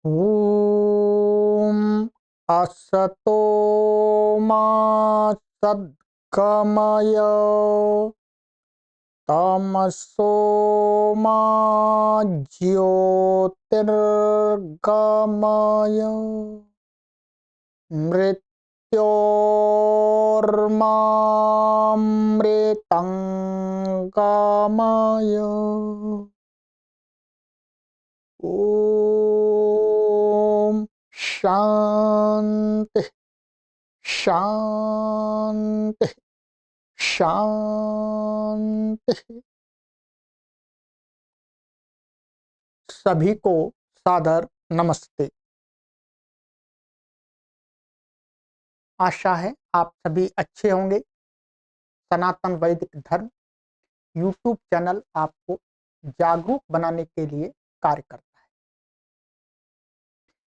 ॐ असतो मा सद्गमय तमसो मा ज्योतिर्गमय मृत्योर्मामृतंगमय। ओम शांति शांति शांति। सभी को सादर नमस्ते। आशा है आप सभी अच्छे होंगे। सनातन वैदिक धर्म यूट्यूब चैनल आपको जागरूक बनाने के लिए कार्य करता है।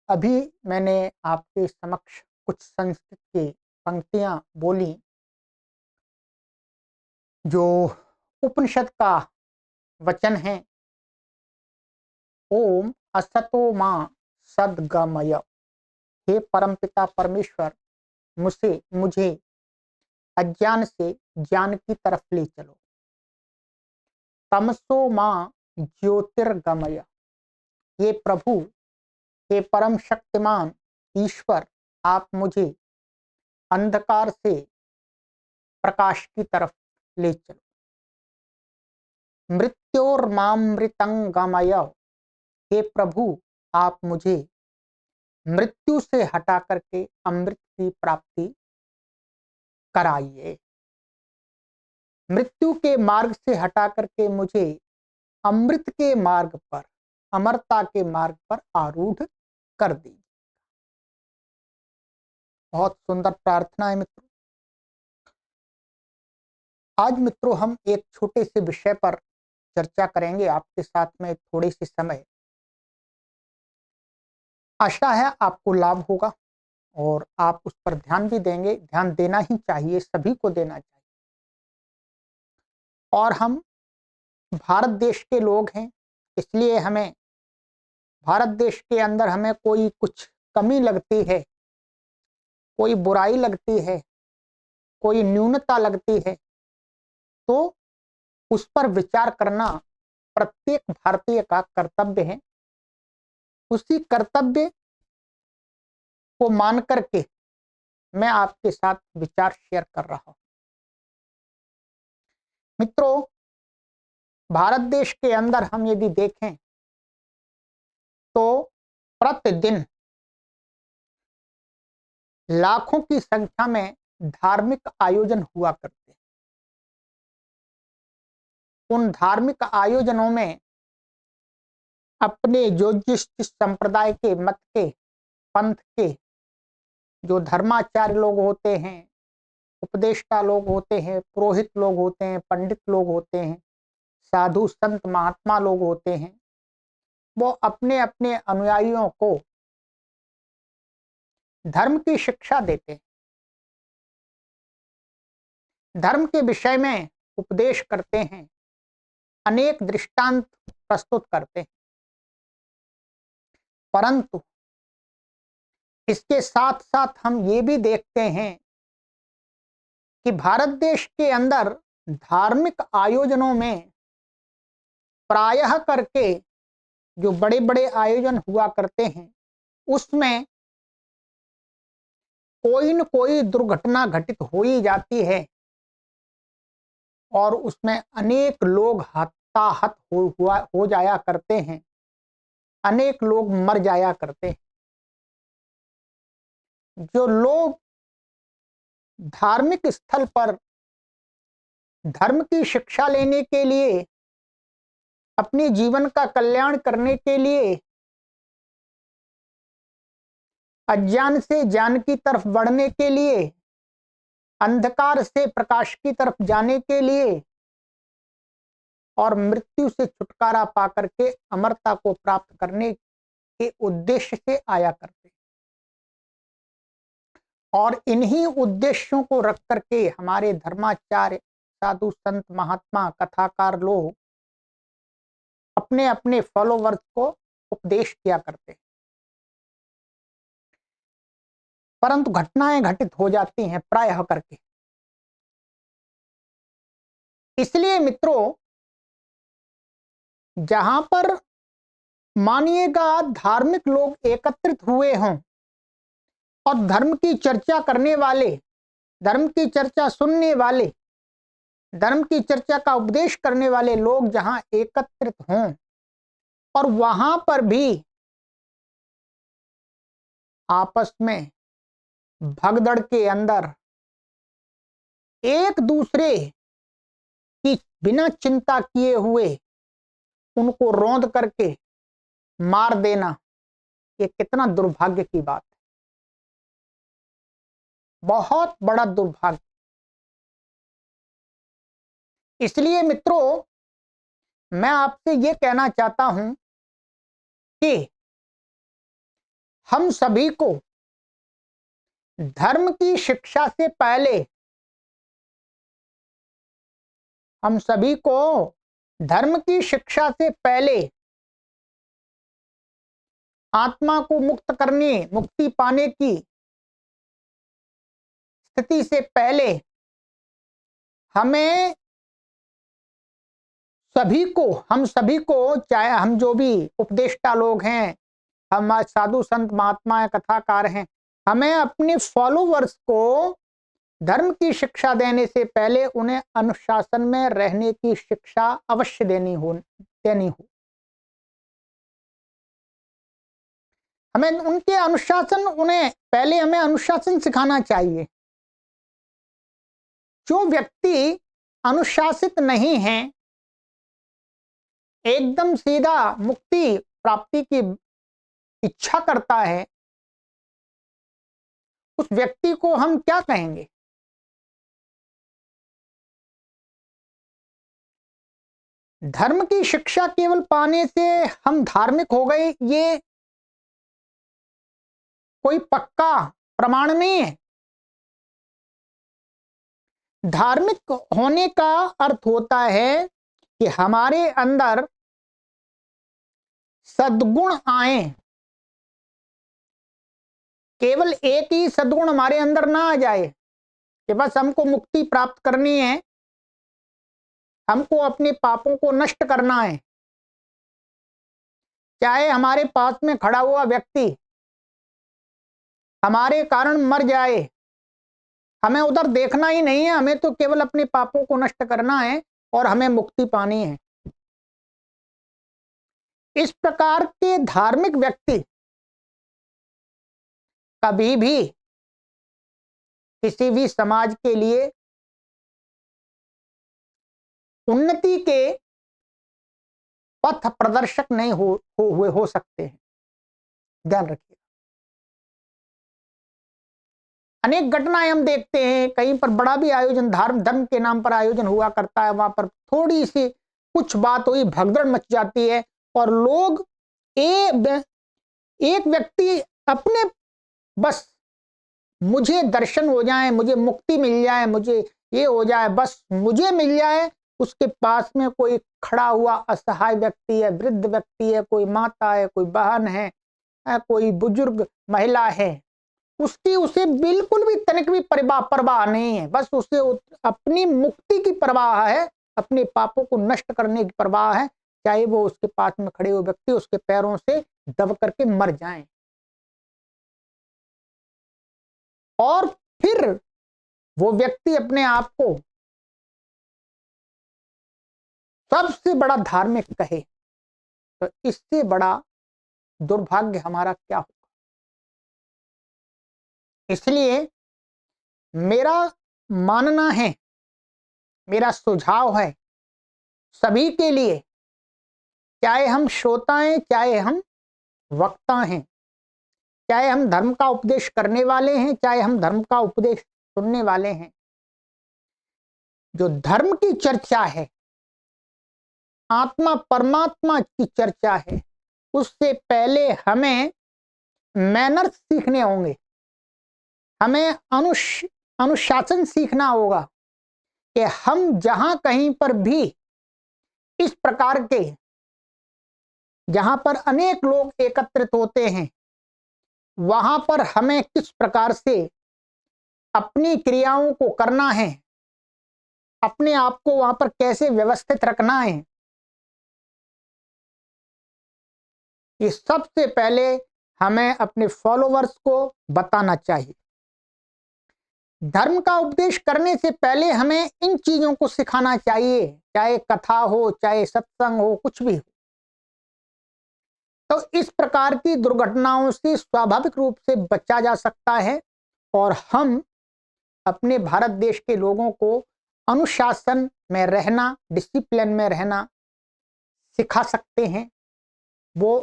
अभी मैंने आपके समक्ष कुछ संस्कृत की पंक्तियां बोली जो उपनिषद का वचन है। ओम असतो मां सद्गमय। हे परमपिता परमेश्वर, मुझे अज्ञान से ज्ञान की तरफ ले चलो। तमसो मां ज्योतिर्गमय। ये प्रभु, हे परम शक्तिमान ईश्वर, आप मुझे अंधकार से प्रकाश की तरफ ले चलो। मृत्योर्मामृतंगमय। हे प्रभु, आप मुझे मृत्यु से हटा करके अमृत की प्राप्ति कराइए। मृत्यु के मार्ग से हटा करके मुझे अमृत के मार्ग पर, अमरता के मार्ग पर आरूढ़ कर दीजिए। बहुत सुंदर प्रार्थना है मित्रों। आज मित्रों हम एक छोटे से विषय पर चर्चा करेंगे आपके साथ में थोड़े से समय। आशा है आपको लाभ होगा और आप उस पर ध्यान भी देंगे। ध्यान देना ही चाहिए, सभी को देना चाहिए। और हम भारत देश के लोग हैं, इसलिए हमें भारत देश के अंदर हमें कोई कुछ कमी लगती है, कोई बुराई लगती है, कोई न्यूनता लगती है, तो उस पर विचार करना प्रत्येक भारतीय का कर्तव्य है। उसी कर्तव्य को मान करके मैं आपके साथ विचार शेयर कर रहा हूं। मित्रों, भारत देश के अंदर हम यदि देखें तो प्रतिदिन लाखों की संख्या में धार्मिक आयोजन हुआ करते हैं। उन धार्मिक आयोजनों में अपने जो जिस संप्रदाय के, मत के, पंथ के जो धर्माचार्य लोग होते हैं, उपदेष्टा लोग होते हैं, पुरोहित लोग होते हैं, पंडित लोग होते हैं, साधु संत महात्मा लोग होते हैं, वो अपने अपने अनुयायियों को धर्म की शिक्षा देते हैं, धर्म के विषय में उपदेश करते हैं, अनेक दृष्टांत प्रस्तुत करते हैं। परंतु इसके साथ साथ हम ये भी देखते हैं कि भारत देश के अंदर धार्मिक आयोजनों में प्रायः करके जो बड़े बड़े आयोजन हुआ करते हैं उसमें कोई न कोई दुर्घटना घटित हो ही जाती है और उसमें अनेक लोग हताहत हो जाया करते हैं, अनेक लोग मर जाया करते हैं। जो लोग धार्मिक स्थल पर धर्म की शिक्षा लेने के लिए, अपने जीवन का कल्याण करने के लिए, अज्ञान से ज्ञान की तरफ बढ़ने के लिए, अंधकार से प्रकाश की तरफ जाने के लिए और मृत्यु से छुटकारा पाकर के अमरता को प्राप्त करने के उद्देश्य से आया करते। और इन्हीं उद्देश्यों को रख करके हमारे धर्माचार्य, साधु संत महात्मा, कथाकार लोग अपने अपने फॉलोवर्स को उपदेश किया करते हैं। परंतु घटनाएं घटित हो जाती हैं प्रायः करके। इसलिए मित्रों, जहां पर मानिएगा धार्मिक लोग एकत्रित हुए हों और धर्म की चर्चा करने वाले, धर्म की चर्चा सुनने वाले, धर्म की चर्चा का उपदेश करने वाले लोग जहां एकत्रित हों और वहां पर भी आपस में भगदड़ के अंदर एक दूसरे की बिना चिंता किए हुए उनको रौंद करके मार देना, ये कितना दुर्भाग्य की बात है, बहुत बड़ा दुर्भाग्य। इसलिए मित्रों, मैं आपसे ये कहना चाहता हूं कि हम सभी को धर्म की शिक्षा से पहले, हम सभी को धर्म की शिक्षा से पहले आत्मा को मुक्त करने, मुक्ति पाने की स्थिति से पहले हमें हम सभी को, चाहे हम जो भी उपदेष्टा लोग हैं, हम साधु संत महात्मा कथाकार हैं, हमें अपने फॉलोवर्स को धर्म की शिक्षा देने से पहले उन्हें अनुशासन में रहने की शिक्षा अवश्य देनी हो। हमें उनके अनुशासन, उन्हें पहले हमें अनुशासन सिखाना चाहिए। जो व्यक्ति अनुशासित नहीं है, एकदम सीधा मुक्ति प्राप्ति की इच्छा करता है, उस व्यक्ति को हम क्या कहेंगे? धर्म की शिक्षा केवल पाने से हम धार्मिक हो गए, ये कोई पक्का प्रमाण नहीं है। धार्मिक होने का अर्थ होता है कि हमारे अंदर सद्गुण आए। केवल एक ही सद्गुण हमारे अंदर ना आ जाए कि बस हमको मुक्ति प्राप्त करनी है, हमको अपने पापों को नष्ट करना है। चाहे हमारे पास में खड़ा हुआ व्यक्ति हमारे कारण मर जाए, हमें उधर देखना ही नहीं है, हमें तो केवल अपने पापों को नष्ट करना है और हमें मुक्ति पानी है। इस प्रकार के धार्मिक व्यक्ति कभी भी किसी भी समाज के लिए उन्नति के पथ प्रदर्शक नहीं हो सकते हैं। ध्यान रखिए। अनेक घटनाएं हम देखते हैं, कहीं पर बड़ा भी आयोजन धर्म के नाम पर आयोजन हुआ करता है, वहां पर थोड़ी सी कुछ बात हुई, भगदड़ मच जाती है और लोग एक व्यक्ति अपने बस मुझे दर्शन हो जाए, मुझे मुक्ति मिल जाए, मुझे ये हो जाए, बस मुझे मिल जाए, उसके पास में कोई खड़ा हुआ असहाय व्यक्ति है, वृद्ध व्यक्ति है, कोई माता है, कोई बहन है, कोई बुजुर्ग महिला है, उसकी उसे बिल्कुल भी तनिक भी परवाह नहीं है। बस उसे अपनी मुक्ति की परवाह है, अपने पापों को नष्ट करने की परवाह है, चाहे वो उसके पास में खड़े हुए व्यक्ति उसके पैरों से दब करके मर जाएं। और फिर वो व्यक्ति अपने आप को सबसे बड़ा धार्मिक कहे, तो इससे बड़ा दुर्भाग्य हमारा क्या होगा। इसलिए मेरा मानना है, मेरा सुझाव है सभी के लिए, चाहे हम श्रोता हैं, चाहे हम वक्ता हैं, चाहे हम धर्म का उपदेश करने वाले हैं, चाहे हम धर्म का उपदेश सुनने वाले हैं, जो धर्म की चर्चा है, आत्मा परमात्मा की चर्चा है, उससे पहले हमें मैनर्स सीखने होंगे, हमें अनुशासन सीखना होगा कि हम जहां कहीं पर भी इस प्रकार के, जहां पर अनेक लोग एकत्रित होते हैं, वहां पर हमें किस प्रकार से अपनी क्रियाओं को करना है, अपने आप को वहां पर कैसे व्यवस्थित रखना है, ये सबसे पहले हमें अपने फॉलोवर्स को बताना चाहिए। धर्म का उपदेश करने से पहले हमें इन चीजों को सिखाना चाहिए, चाहे कथा हो, चाहे सत्संग हो, कुछ भी हो। तो इस प्रकार की दुर्घटनाओं से स्वाभाविक रूप से बचा जा सकता है और हम अपने भारत देश के लोगों को अनुशासन में रहना, डिसिप्लिन में रहना सिखा सकते हैं, वो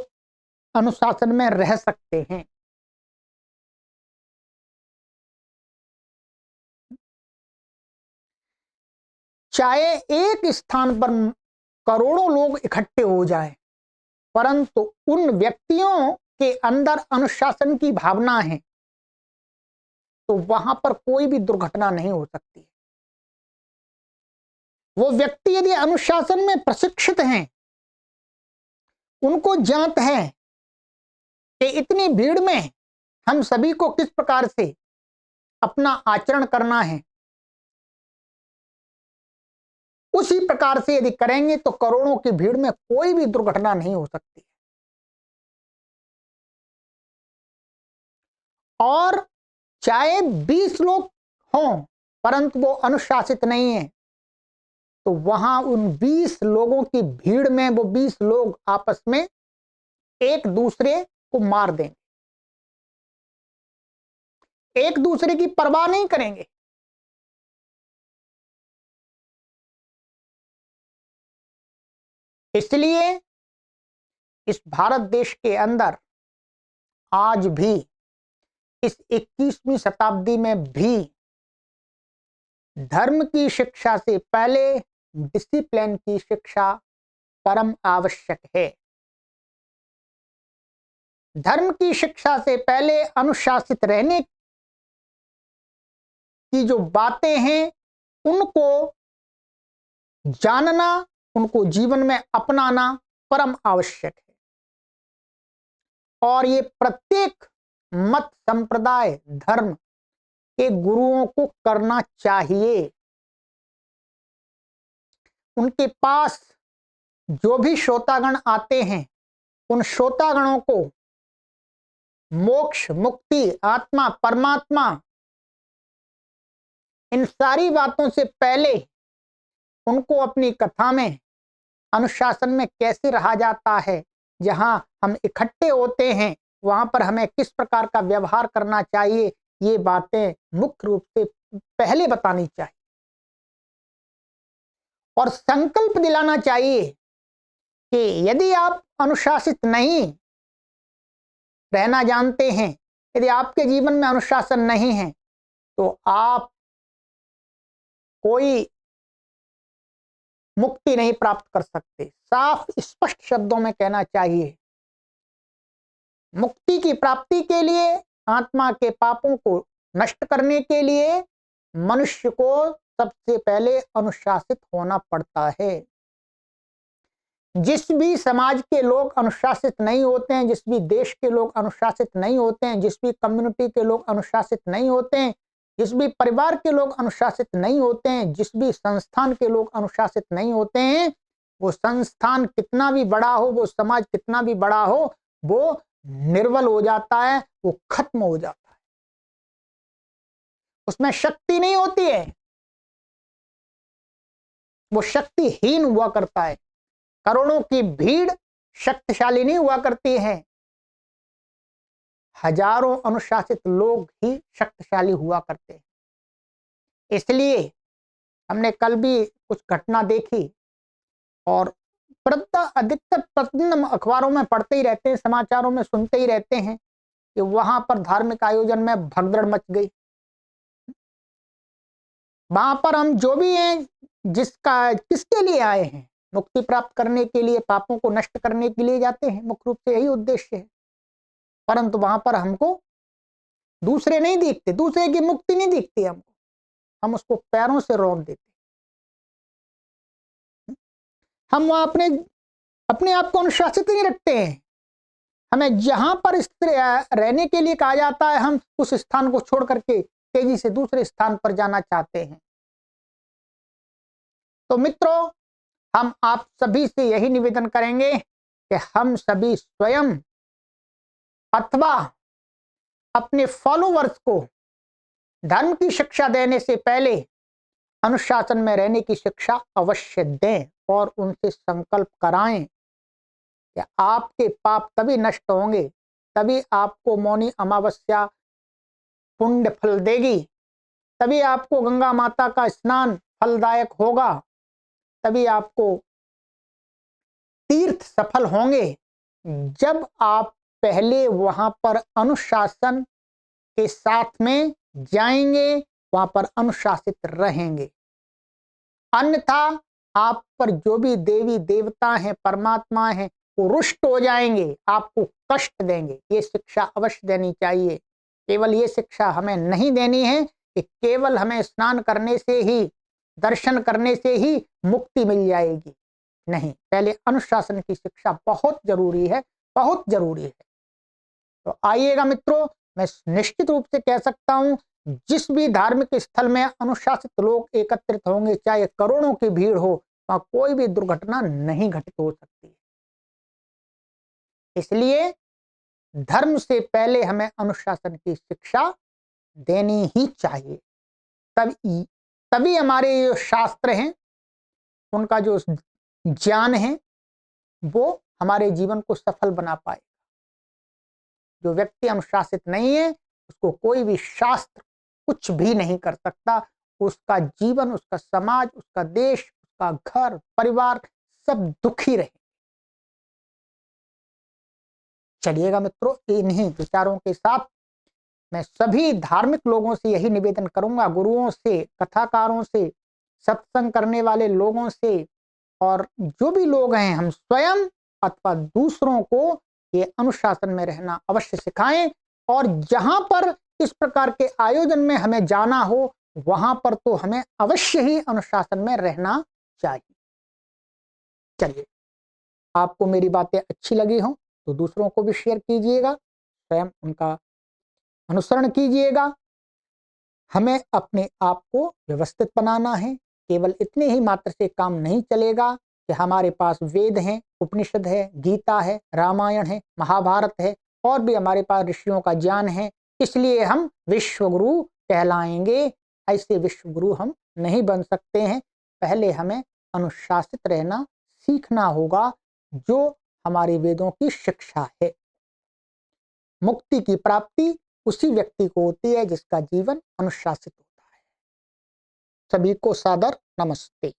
अनुशासन में रह सकते हैं। चाहे एक स्थान पर करोड़ों लोग इकट्ठे हो जाएं, परंतु उन व्यक्तियों के अंदर अनुशासन की भावना है तो वहां पर कोई भी दुर्घटना नहीं हो सकती। वो व्यक्ति यदि अनुशासन में प्रशिक्षित हैं, उनको जानत है कि इतनी भीड़ में हम सभी को किस प्रकार से अपना आचरण करना है, उसी प्रकार से यदि करेंगे तो करोड़ों की भीड़ में कोई भी दुर्घटना नहीं हो सकती। और चाहे 20 लोग हों परंतु वो अनुशासित नहीं है तो वहां उन 20 लोगों की भीड़ में वो 20 लोग आपस में एक दूसरे को मार देंगे, एक दूसरे की परवाह नहीं करेंगे। इसलिए इस भारत देश के अंदर आज भी इस 21वीं शताब्दी में भी धर्म की शिक्षा से पहले डिसिप्लिन की शिक्षा परम आवश्यक है। धर्म की शिक्षा से पहले अनुशासित रहने की जो बातें हैं उनको जानना, उनको जीवन में अपनाना परम आवश्यक है। और ये प्रत्येक मत, संप्रदाय, धर्म के गुरुओं को करना चाहिए। उनके पास जो भी श्रोतागण आते हैं उन श्रोतागणों को मोक्ष, मुक्ति, आत्मा, परमात्मा, इन सारी बातों से पहले उनको अपनी कथा में अनुशासन में कैसे रहा जाता है, जहां हम इकट्ठे होते हैं वहां पर हमें किस प्रकार का व्यवहार करना चाहिए, ये बातें मुख्य रूप से पहले बतानी चाहिए। और संकल्प दिलाना चाहिए कि यदि आप अनुशासित नहीं रहना जानते हैं, यदि आपके जीवन में अनुशासन नहीं है तो आप कोई मुक्ति नहीं प्राप्त कर सकते। साफ स्पष्ट शब्दों में कहना चाहिए, मुक्ति की प्राप्ति के लिए, आत्मा के पापों को नष्ट करने के लिए मनुष्य को सबसे पहले अनुशासित होना पड़ता है। जिस भी समाज के लोग अनुशासित नहीं होते हैं, जिस भी देश के लोग अनुशासित नहीं होते हैं, जिस भी कम्युनिटी के लोग अनुशासित नहीं होते हैं, जिस भी परिवार के लोग अनुशासित नहीं होते हैं, जिस भी संस्थान के लोग अनुशासित नहीं होते हैं, वो संस्थान कितना भी बड़ा हो, वो समाज कितना भी बड़ा हो, वो निर्बल हो जाता है, वो खत्म हो जाता है, उसमें शक्ति नहीं होती है, वो शक्तिहीन हुआ करता है। करोड़ों की भीड़ शक्तिशाली नहीं हुआ करती है, हजारों अनुशासित लोग ही शक्तिशाली हुआ करते हैं। इसलिए हमने कल भी कुछ घटना देखी और अधिकतर प्रतिदिन अखबारों में पढ़ते ही रहते हैं, समाचारों में सुनते ही रहते हैं कि वहां पर धार्मिक आयोजन में भगदड़ मच गई। वहां पर हम जो भी हैं, किसके लिए आए हैं, मुक्ति प्राप्त करने के लिए, पापों को नष्ट करने के लिए जाते हैं, मुख्य रूप से यही उद्देश्य है। परंतु वहां पर हमको दूसरे नहीं दिखते, दूसरे की मुक्ति नहीं दिखती हमको, हम उसको पैरों से रौंद देते। हम वहां अपने आप को अनुशासित नहीं रखते हैं, हमें जहां पर रहने के लिए कहा जाता है, हम उस स्थान को छोड़ करके तेजी से दूसरे स्थान पर जाना चाहते हैं। तो मित्रों, हम आप सभी से यही निवेदन करेंगे कि हम सभी स्वयं अथवा अपने फॉलोवर्स को धर्म की शिक्षा देने से पहले अनुशासन में रहने की शिक्षा अवश्य दें और उनसे संकल्प कराएं कि आपके पाप तभी नष्ट होंगे, तभी आपको मौनी अमावस्या पुण्य फल देगी, तभी आपको गंगा माता का स्नान फलदायक होगा, तभी आपको तीर्थ सफल होंगे जब आप पहले वहां पर अनुशासन के साथ में जाएंगे, वहां पर अनुशासित रहेंगे। अन्यथा आप पर जो भी देवी देवता हैं, परमात्मा हैं, वो रुष्ट हो जाएंगे, आपको कष्ट देंगे। ये शिक्षा अवश्य देनी चाहिए। केवल ये शिक्षा हमें नहीं देनी है कि केवल हमें स्नान करने से ही, दर्शन करने से ही मुक्ति मिल जाएगी। नहीं, पहले अनुशासन की शिक्षा बहुत जरूरी है, बहुत जरूरी है। तो आइएगा मित्रों, मैं निश्चित रूप से कह सकता हूं, जिस भी धार्मिक स्थल में अनुशासित लोग एकत्रित होंगे, चाहे करोड़ों की भीड़ हो, वहां कोई भी दुर्घटना नहीं घटित हो सकती है। इसलिए धर्म से पहले हमें अनुशासन की शिक्षा देनी ही चाहिए। तभी तभी हमारे जो शास्त्र हैं, उनका जो ज्ञान है, वो हमारे जीवन को सफल बना पाए। जो व्यक्ति अनुशासित नहीं है, उसको कोई भी शास्त्र कुछ भी नहीं कर सकता। उसका जीवन, उसका समाज, उसका देश, उसका घर परिवार सब दुखी रहे। चलिएगा मित्रों, इन्हीं विचारों के साथ मैं सभी धार्मिक लोगों से यही निवेदन करूंगा, गुरुओं से, कथाकारों से, सत्संग करने वाले लोगों से, और जो भी लोग हैं, हम स्वयं अथवा दूसरों को ये अनुशासन में रहना अवश्य सिखाएं। और जहां पर इस प्रकार के आयोजन में हमें जाना हो, वहां पर तो हमें अवश्य ही अनुशासन में रहना चाहिए। चलिए, आपको मेरी बातें अच्छी लगी हो तो दूसरों को भी शेयर कीजिएगा, स्वयं उनका अनुसरण कीजिएगा। हमें अपने आप को व्यवस्थित बनाना है। केवल इतने ही मात्र से काम नहीं चलेगा कि हमारे पास वेद हैं, उपनिषद है, गीता है, रामायण है, महाभारत है, और भी हमारे पास ऋषियों का ज्ञान है, इसलिए हम विश्वगुरु कहलाएंगे। ऐसे विश्वगुरु हम नहीं बन सकते हैं। पहले हमें अनुशासित रहना सीखना होगा, जो हमारे वेदों की शिक्षा है। मुक्ति की प्राप्ति उसी व्यक्ति को होती है जिसका जीवन अनुशासित होता है। सभी को सादर नमस्ते।